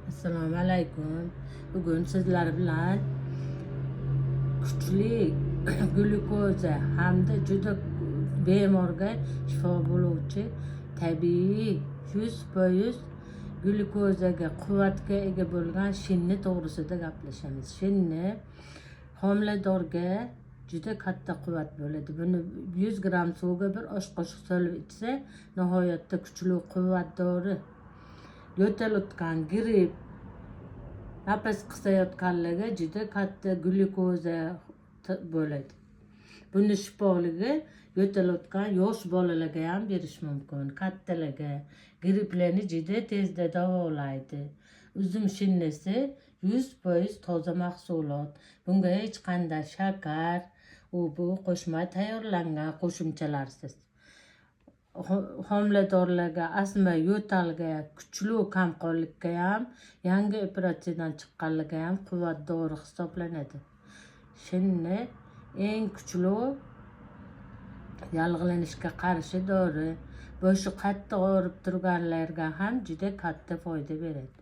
Assalomu alaykum. Bugun sizlar bilan kuchli glyukoza hamda juda bemorga shifo bo'luvchi tabiiy 100% glyukozaga quvvatga ega bo'lgan shinni to'g'risida gaplashamiz. Shinni homiladorga juda katta quvvat bo'ladi. Buni 100 gram suvga bir osh qoshiq solib ichsa, nihoyatda kuchli quvvat dori. Yo'tal o'tgan gripp, nafas qisayotganlarga juda katta glyukoza bo'ladi. Buni shifoligi yo'tal o'tgan yosh bolalarga ham berish mumkin. Kattalarga gripplarni juda tezda davolaydi. Uzum shinnisi 100% toza mahsulot. Bunga hech qanday shakar, bu qo'shmay tayyorlangan qo'shimchalarsiz. Homiladorlarga, asma, yo'talga, kuchli kamqonlikka ham, yangi operatsiyadan chiqqanlarga ham quvvat dori hisoblanadi. Shinni eng kuchli yallig'lanishga qarshi dori. Boshi qattiq og'rib turganlarga ham juda katta foyda beradi.